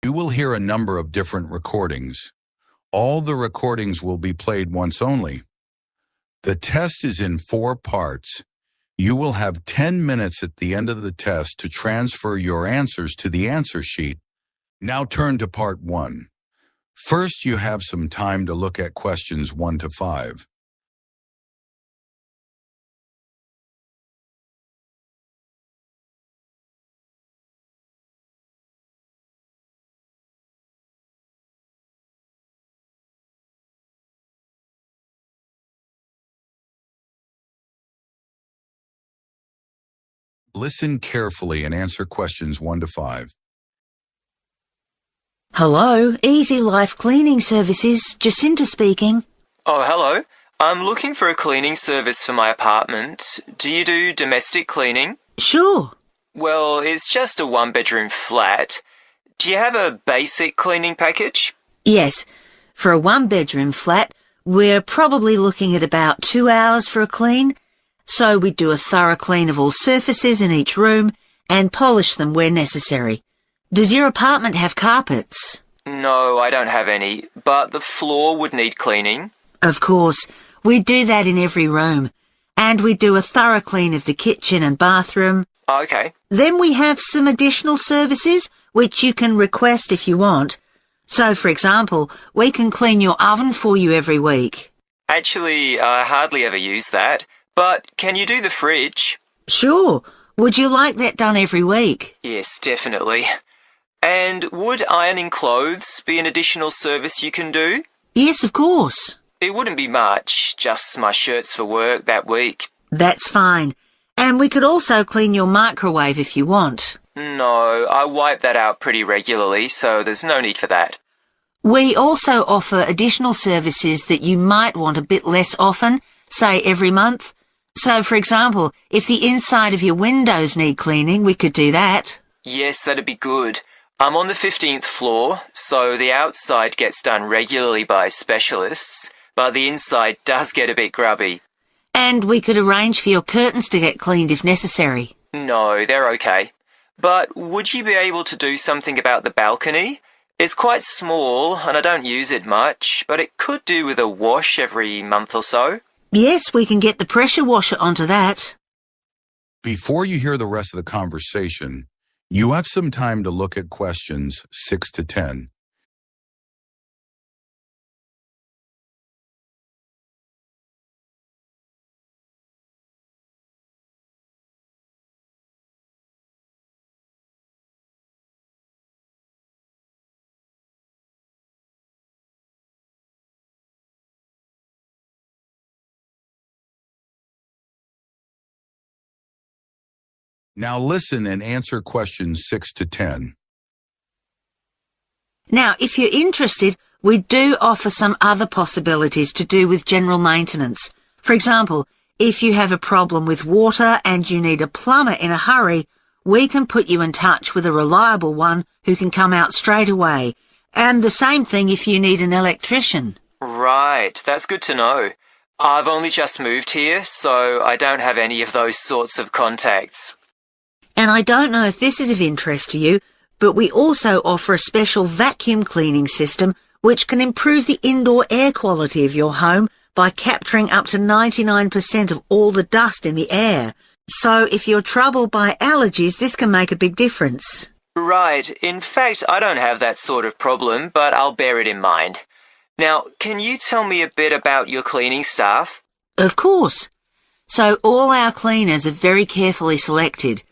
You will hear a number of different recordings. All the recordings will be played once only. The test is in 4 parts. You will have 10 minutes at the end of the test to transfer your answers to the answer sheet. Now turn to part 1. First, you have some time to look at questions 1 to 5. Listen carefully and answer questions 1 to 5. Hello, Easy Life Cleaning Services, Jacinta speaking. Oh, hello. I'm looking for a cleaning service for my apartment. Do you do domestic cleaning? Sure. Well, it's just a 1-bedroom flat. Do you have a basic cleaning package? Yes, for a 1-bedroom flat, we're probably looking at about 2 hours for a clean. So we do a thorough clean of all surfaces in each room and polish them where necessary. Does your apartment have carpets? No, I don't have any, but the floor would need cleaning. Of course, we do that in every room. And we do a thorough clean of the kitchen and bathroom. Okay. Then we have some additional services which you can request if you want. So, for example, we can clean your oven for you every week. Actually, I hardly ever use that. But can you do the fridge? Sure. Would you like that done every week? Yes, definitely. And would ironing clothes be an additional service you can do? Yes, of course. It wouldn't be much, just my shirts for work that week. That's fine. And we could also clean your microwave if you want. No, I wipe that out pretty regularly, so there's no need for that. We also offer additional services that you might want a bit less often, say every month. So, for example, if the inside of your windows need cleaning, we could do that. Yes, that'd be good. I'm on the 15th floor, so the outside gets done regularly by specialists, but the inside does get a bit grubby. And we could arrange for your curtains to get cleaned if necessary. No, they're okay. But would you be able to do something about the balcony? It's quite small, and I don't use it much, but it could do with a wash every month or so. Yes, we can get the pressure washer onto that. Before you hear the rest of the conversation, you have some time to look at questions 6 to 10. Now listen and answer questions 6 to 10. Now, if you're interested, we do offer some other possibilities to do with general maintenance. For example, if you have a problem with water and you need a plumber in a hurry, we can put you in touch with a reliable one who can come out straight away. And the same thing if you need an electrician. Right, that's good to know. I've only just moved here, so I don't have any of those sorts of contacts. And I don't know if this is of interest to you, but we also offer a special vacuum cleaning system which can improve the indoor air quality of your home by capturing up to 99% of all the dust in the air. So if you're troubled by allergies, this can make a big difference. Right, in fact, I don't have that sort of problem, but I'll bear it in mind. Now, can you tell me a bit about your cleaning staff? Of course. So all our cleaners are very carefully selected.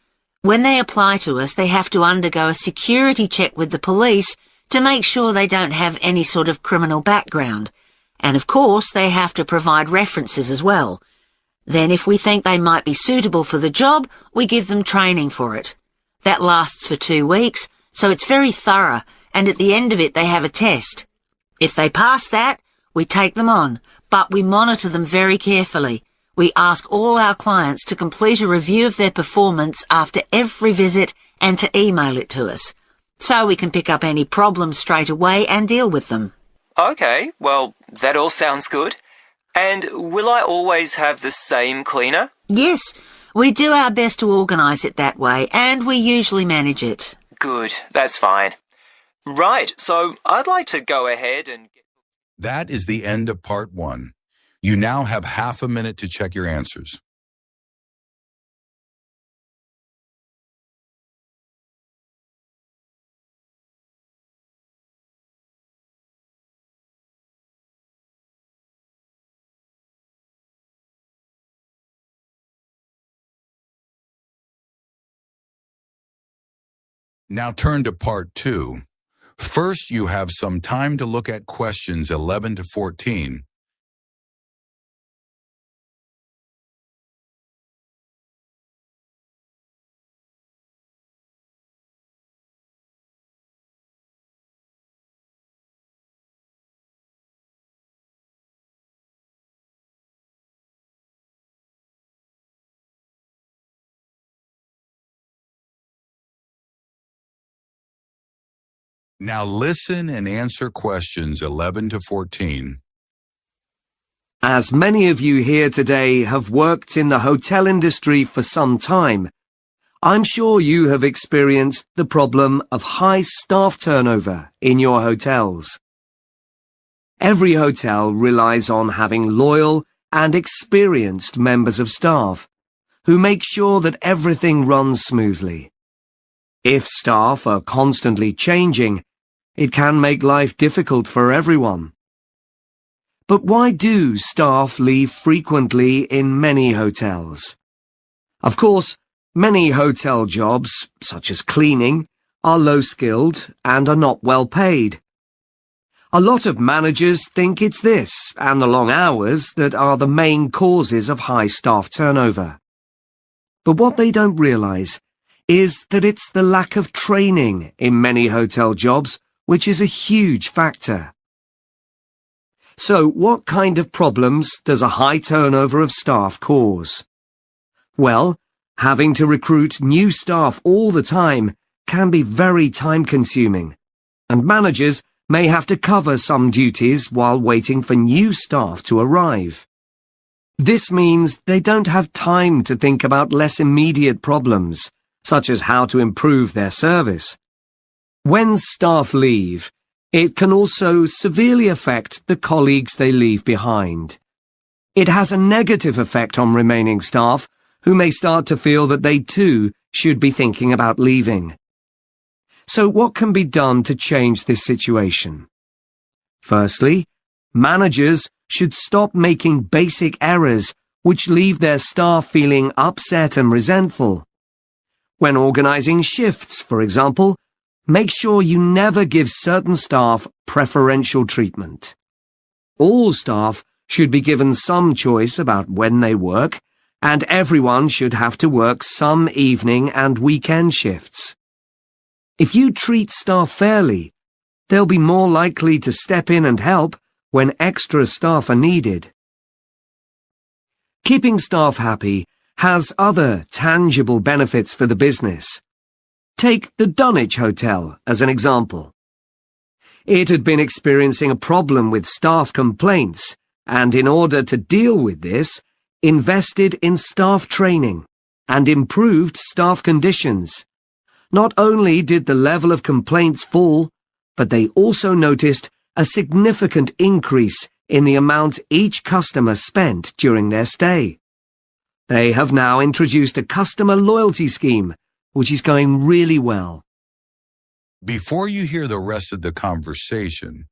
When they apply to us, they have to undergo a security check with the police to make sure they don't have any sort of criminal background. And of course, they have to provide references as well. Then if we think they might be suitable for the job, we give them training for it. That lasts for 2 weeks, so it's very thorough, and at the end of it they have a test. If they pass that, we take them on, but we monitor them very carefully. We ask all our clients to complete a review of their performance after every visit and to email it to us, so we can pick up any problems straight away and deal with them. Okay, well, that all sounds good. And will I always have the same cleaner? Yes, we do our best to organise it that way, and we usually manage it. Good, that's fine. Right, so I'd like to go ahead and... That is the end of part 1. You now have half a minute to check your answers. Now turn to part 2. First, you have some time to look at questions 11 to 14. Now listen and answer questions 11 to 14. As many of you here today have worked in the hotel industry for some time, I'm sure you have experienced the problem of high staff turnover in your hotels. Every hotel relies on having loyal and experienced members of staff who make sure that everything runs smoothly. If staff are constantly changing, it can make life difficult for everyone. But why do staff leave frequently in many hotels? Of course, many hotel jobs, such as cleaning, are low-skilled and are not well paid. A lot of managers think it's this and the long hours that are the main causes of high staff turnover. But what they don't realize is that it's the lack of training in many hotel jobs which is a huge factor. So, what kind of problems does a high turnover of staff cause? Well, having to recruit new staff all the time can be very time-consuming, and managers may have to cover some duties while waiting for new staff to arrive. This means they don't have time to think about less immediate problems, such as how to improve their service. When staff leave, it can also severely affect the colleagues they leave behind. It has a negative effect on remaining staff, who may start to feel that they too should be thinking about leaving. So what can be done to change this situation? Firstly, managers should stop making basic errors which leave their staff feeling upset and resentful. When organizing shifts, for example, make sure you never give certain staff preferential treatment. All staff should be given some choice about when they work, and everyone should have to work some evening and weekend shifts. If you treat staff fairly, they'll be more likely to step in and help when extra staff are needed. Keeping staff happy has other tangible benefits for the business. Take the Dunwich Hotel as an example. It had been experiencing a problem with staff complaints, and in order to deal with this, invested in staff training and improved staff conditions. Not only did the level of complaints fall, but they also noticed a significant increase in the amount each customer spent during their stay. They have now introduced a customer loyalty scheme, which is going really well. Before you hear the rest of the conversation,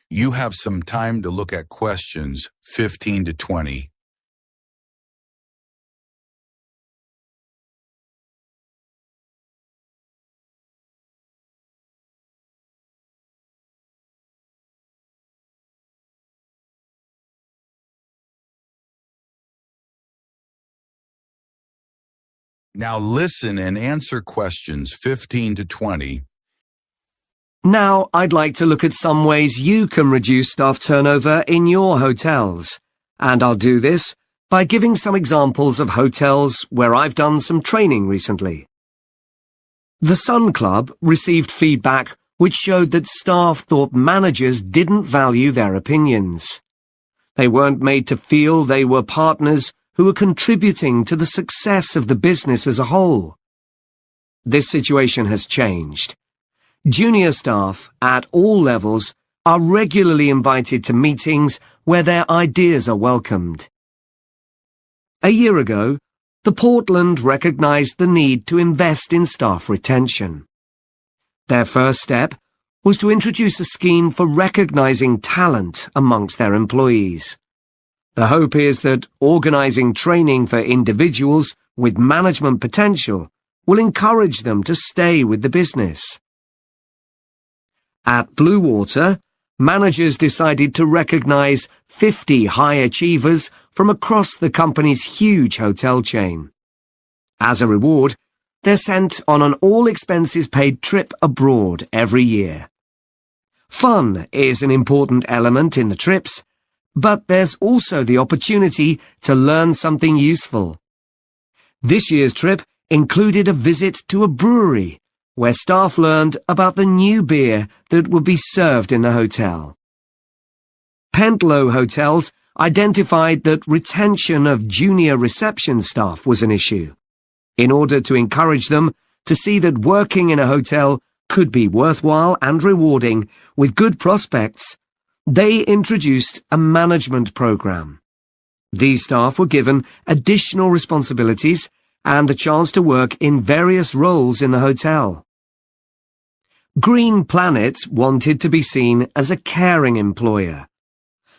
you have some time to look at questions 15 to 20. Now listen and answer questions 15 to 20. Now I'd like to look at some ways you can reduce staff turnover in your hotels, and I'll do this by giving some examples of hotels where I've done some training recently. The Sun Club received feedback which showed that staff thought managers didn't value their opinions. They weren't made to feel they were partners who were contributing to the success of the business as a whole. This situation has changed. Junior staff at all levels are regularly invited to meetings where their ideas are welcomed. A year ago, the Portland recognized the need to invest in staff retention. Their first step was to introduce a scheme for recognizing talent amongst their employees. The hope is that organizing training for individuals with management potential will encourage them to stay with the business. At Blue Water, managers decided to recognize 50 high achievers from across the company's huge hotel chain. As a reward, they're sent on an all-expenses-paid trip abroad every year. Fun is an important element in the trips, but there's also the opportunity to learn something useful. This year's trip included a visit to a brewery, where staff learned about the new beer that would be served in the hotel. Pentlow Hotels identified that retention of junior reception staff was an issue. In order to encourage them to see that working in a hotel could be worthwhile and rewarding with good prospects, they introduced a management program. These staff were given additional responsibilities and the chance to work in various roles in the hotel. Green Planet wanted to be seen as a caring employer.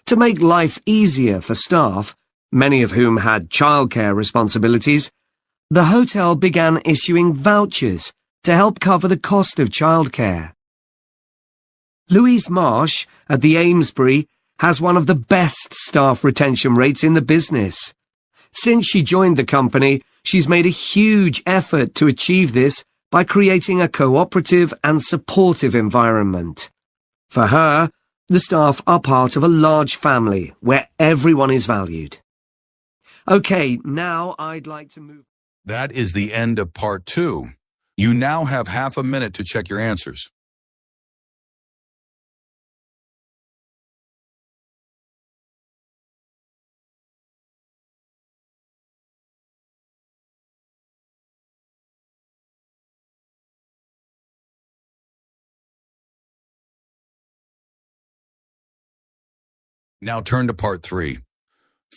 To make life easier for staff, many of whom had childcare responsibilities, the hotel began issuing vouchers to help cover the cost of childcare. Louise Marsh at the Amesbury has one of the best staff retention rates in the business. Since she joined the company, she's made a huge effort to achieve this by creating a cooperative and supportive environment. For her, the staff are part of a large family where everyone is valued. Okay, now I'd like to move... That is the end of part 2. You now have half a minute to check your answers. Now turn to part 3.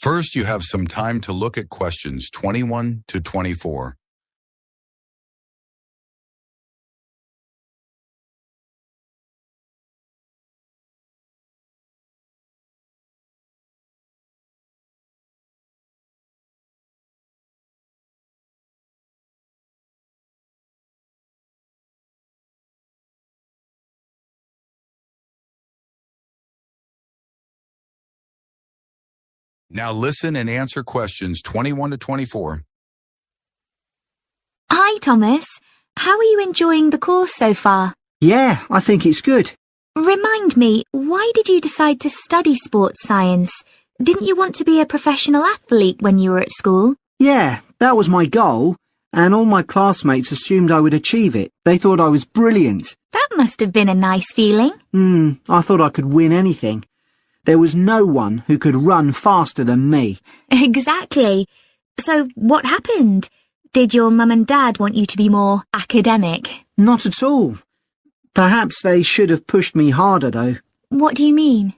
First, you have some time to look at questions 21 to 24. Now listen and answer questions 21 to 24. Hi, Thomas. How are you enjoying the course so far? Yeah, I think it's good. Remind me, why did you decide to study sports science? Didn't you want to be a professional athlete when you were at school? Yeah, that was my goal, and all my classmates assumed I would achieve it. They thought I was brilliant. That must have been a nice feeling. I thought I could win anything. There was no one who could run faster than me. Exactly. So what happened? Did your mum and dad want you to be more academic? Not at all. Perhaps they should have pushed me harder, though. What do you mean?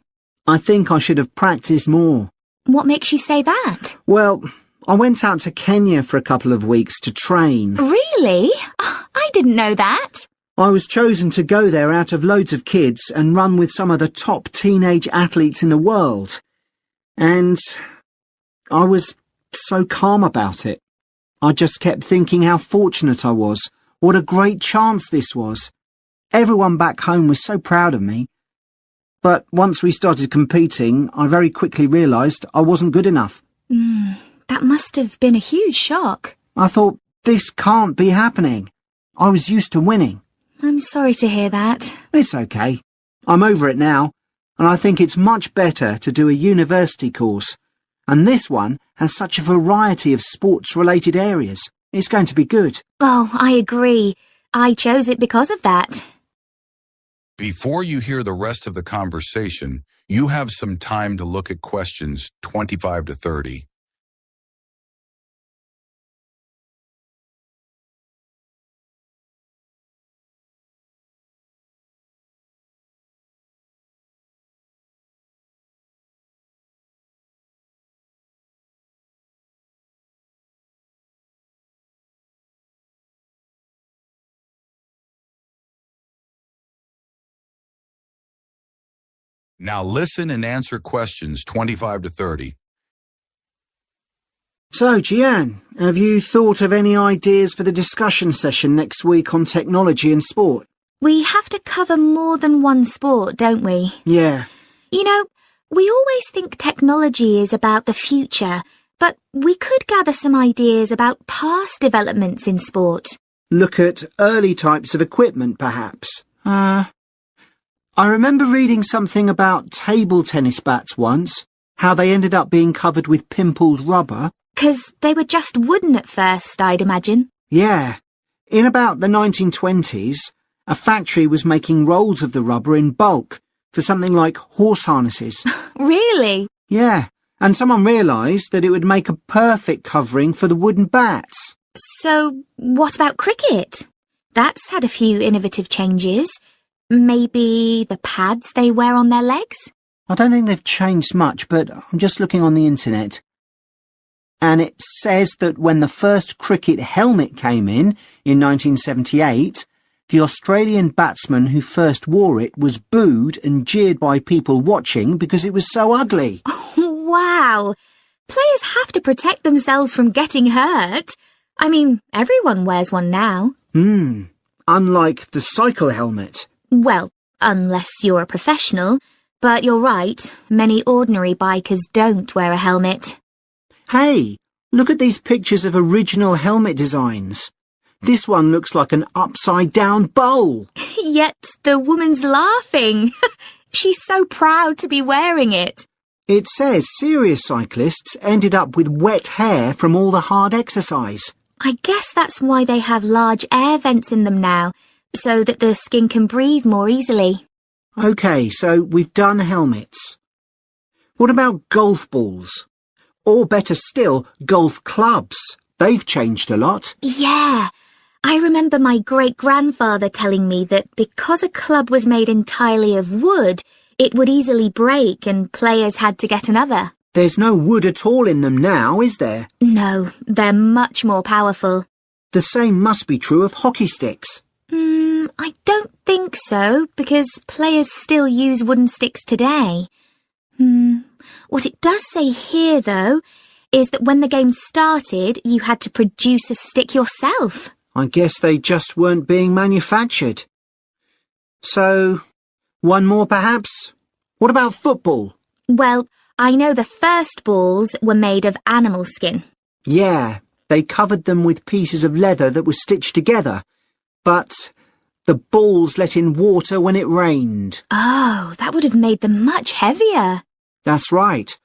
I think I should have practiced more. What makes you say that? Well, I went out to Kenya for a couple of weeks to train. Really? Oh, I didn't know that. I was chosen to go there out of loads of kids and run with some of the top teenage athletes in the world. And I was so calm about it. I just kept thinking how fortunate I was, what a great chance this was. Everyone back home was so proud of me. But once we started competing, I very quickly realised I wasn't good enough. That must have been a huge shock. I thought, this can't be happening. I was used to winning. I'm sorry to hear that. It's okay. I'm over it now, and I think it's much better to do a university course. And this one has such a variety of sports-related areas. It's going to be good. Oh, I agree. I chose it because of that. Before you hear the rest of the conversation, you have some time to look at questions 25 to 30. Now listen and answer questions 25 to 30. So, Jian, have you thought of any ideas for the discussion session next week on technology and sport? We have to cover more than one sport, don't we? Yeah. You know, we always think technology is about the future, but we could gather some ideas about past developments in sport. Look at early types of equipment, perhaps. I remember reading something about table tennis bats once, how they ended up being covered with pimpled rubber. 'Cause they were just wooden at first, I'd imagine. Yeah. In about the 1920s, a factory was making rolls of the rubber in bulk for something like horse harnesses. Really? Yeah, and someone realised that it would make a perfect covering for the wooden bats. So, what about cricket? That's had a few innovative changes. Maybe the pads they wear on their legs? I don't think they've changed much, but I'm just looking on the internet. And it says that when the first cricket helmet came in 1978, the Australian batsman who first wore it was booed and jeered by people watching because it was so ugly. Wow! Players have to protect themselves from getting hurt. I mean, everyone wears one now. Unlike the cycle helmet. Well, unless you're a professional. But you're right, many ordinary bikers don't wear a helmet. Hey, look at these pictures of original helmet designs. This one looks like an upside-down bowl. Yet the woman's laughing. She's so proud to be wearing it. It says serious cyclists ended up with wet hair from all the hard exercise. I guess that's why they have large air vents in them now, so that the skin can breathe more easily. OK, so we've done helmets. What about golf balls? Or better still, golf clubs. They've changed a lot. Yeah. I remember my great-grandfather telling me that because a club was made entirely of wood, it would easily break and players had to get another. There's no wood at all in them now, is there? No, they're much more powerful. The same must be true of hockey sticks. I don't think so, because players still use wooden sticks today. What it does say here, though, is that when the game started, you had to produce a stick yourself. I guess they just weren't being manufactured. So, one more perhaps? What about football? Well, I know the first balls were made of animal skin. Yeah, they covered them with pieces of leather that were stitched together. But the balls let in water when it rained. Oh, that would have made them much heavier. That's right.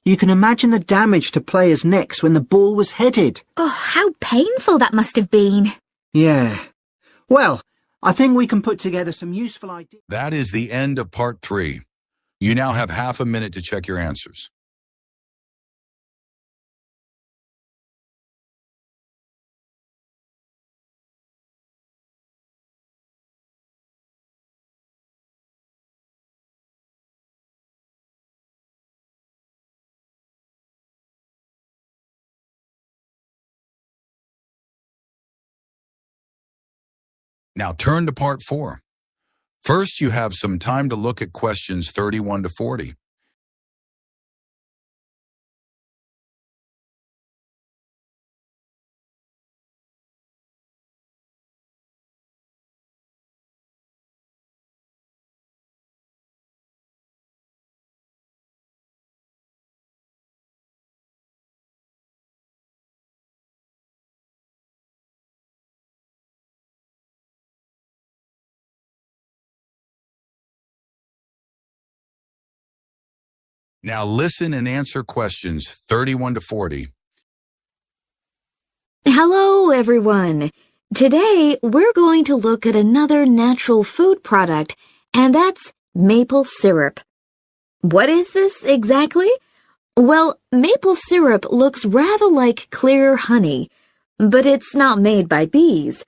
You can imagine the damage to players' necks when the ball was headed. Oh, how painful that must have been. Yeah. Well, I think we can put together some useful ideas. That is the end of part 3. You now have half a minute to check your answers. Now turn to part 4. First, you have some time to look at questions 31 to 40. Now listen and answer questions 31 to 40. Hello, everyone. Today, we're going to look at another natural food product, and that's maple syrup. What is this exactly? Well, maple syrup looks rather like clear honey, but it's not made by bees.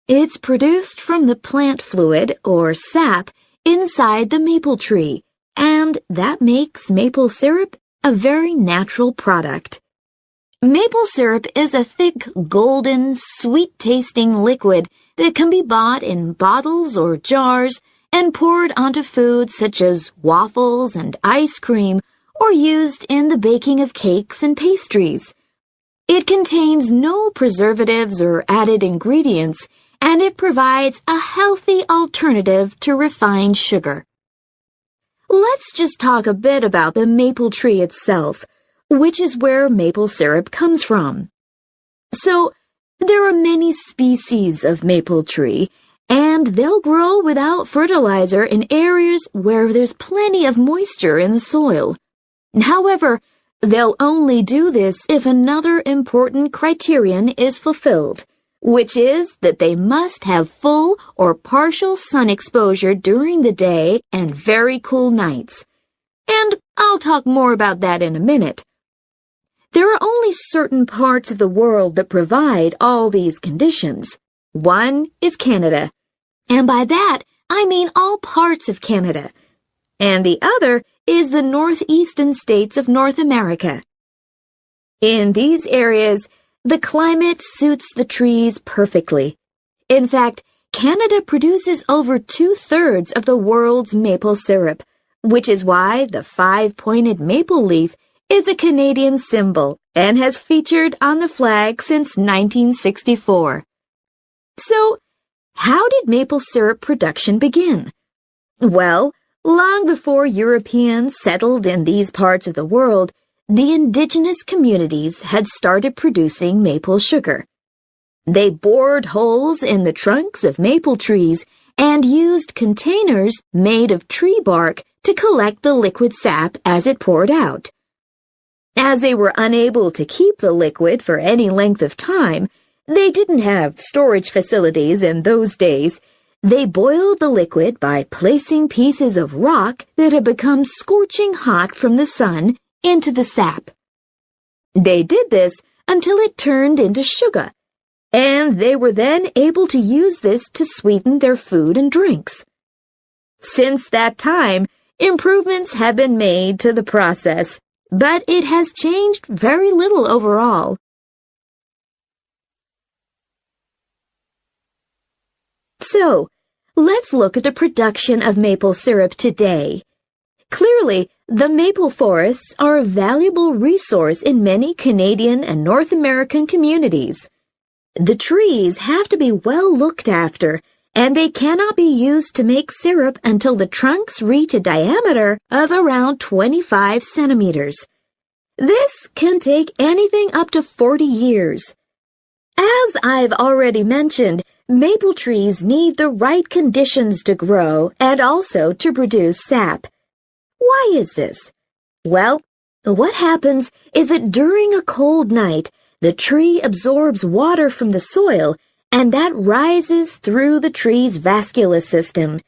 It's produced from the plant fluid, or sap, inside the maple tree, and that makes maple syrup a very natural product. Maple syrup is a thick, golden, sweet-tasting liquid that can be bought in bottles or jars and poured onto foods such as waffles and ice cream, or used in the baking of cakes and pastries. It contains no preservatives or added ingredients, and it provides a healthy alternative to refined sugar. Let's just talk a bit about the maple tree itself, which is where maple syrup comes from. So, there are many species of maple tree, and they'll grow without fertilizer in areas where there's plenty of moisture in the soil. However, they'll only do this if another important criterion is fulfilled, which is that they must have full or partial sun exposure during the day and very cool nights. And I'll talk more about that in a minute. There are only certain parts of the world that provide all these conditions. One is Canada, and by that I mean all parts of Canada. And the other is the northeastern states of North America. In these areas, the climate suits the trees perfectly. In fact, Canada produces over 2/3 of the world's maple syrup, which is why the 5-pointed maple leaf is a Canadian symbol and has featured on the flag since 1964. So, how did maple syrup production begin? Well, long before Europeans settled in these parts of the world, the indigenous communities had started producing maple sugar. They bored holes in the trunks of maple trees and used containers made of tree bark to collect the liquid sap as it poured out. As they were unable to keep the liquid for any length of time, they didn't have storage facilities in those days. They boiled the liquid by placing pieces of rock that had become scorching hot from the sun into the sap. They did this until it turned into sugar, and they were then able to use this to sweeten their food and drinks. Since that time, improvements have been made to the process, but it has changed very little overall. So, let's look at the production of maple syrup today. Clearly, the maple forests are a valuable resource in many Canadian and North American communities. The trees have to be well looked after, and they cannot be used to make syrup until the trunks reach a diameter of around 25 centimeters. This can take anything up to 40 years. As I've already mentioned, maple trees need the right conditions to grow and also to produce sap. Why is this? Well, what happens is that during a cold night, the tree absorbs water from the soil, and that rises through the tree's vascular system.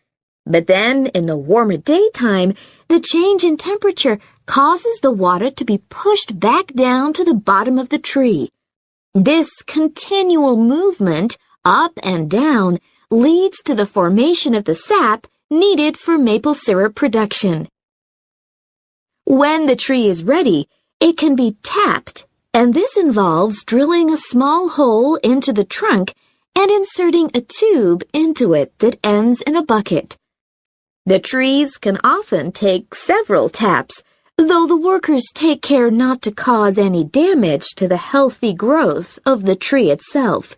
But then, in the warmer daytime, the change in temperature causes the water to be pushed back down to the bottom of the tree. This continual movement, up and down, leads to the formation of the sap needed for maple syrup production. When the tree is ready, it can be tapped, and this involves drilling a small hole into the trunk and inserting a tube into it that ends in a bucket. The trees can often take several taps, though the workers take care not to cause any damage to the healthy growth of the tree itself.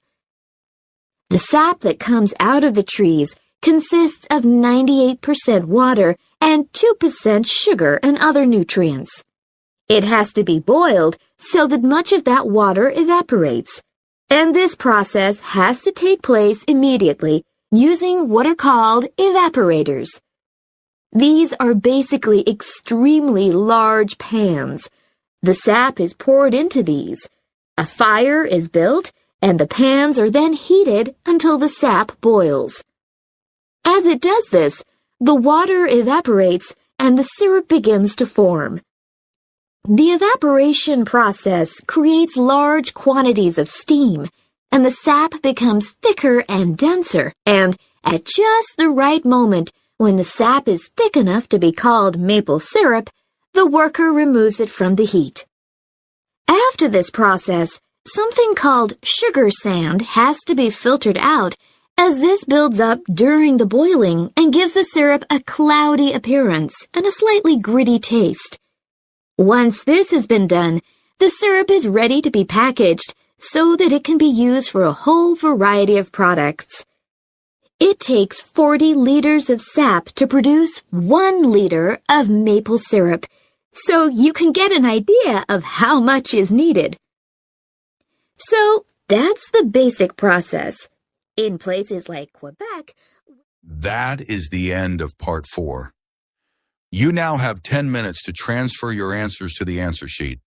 The sap that comes out of the trees consists of 98% water and 2% sugar and other nutrients. It has to be boiled so that much of that water evaporates, and this process has to take place immediately using what are called evaporators. These are basically extremely large pans. The sap is poured into these. A fire is built, and the pans are then heated until the sap boils. As it does this, the water evaporates and the syrup begins to form. The evaporation process creates large quantities of steam, and the sap becomes thicker and denser, and at just the right moment, when the sap is thick enough to be called maple syrup, the worker removes it from the heat. After this process, something called sugar sand has to be filtered out, as this builds up during the boiling and gives the syrup a cloudy appearance and a slightly gritty taste. Once this has been done, the syrup is ready to be packaged so that it can be used for a whole variety of products. It takes 40 liters of sap to produce 1 liter of maple syrup, so you can get an idea of how much is needed. So that's the basic process. In places like Quebec, That is the end of part 4. You now have 10 minutes to transfer your answers to the answer sheet.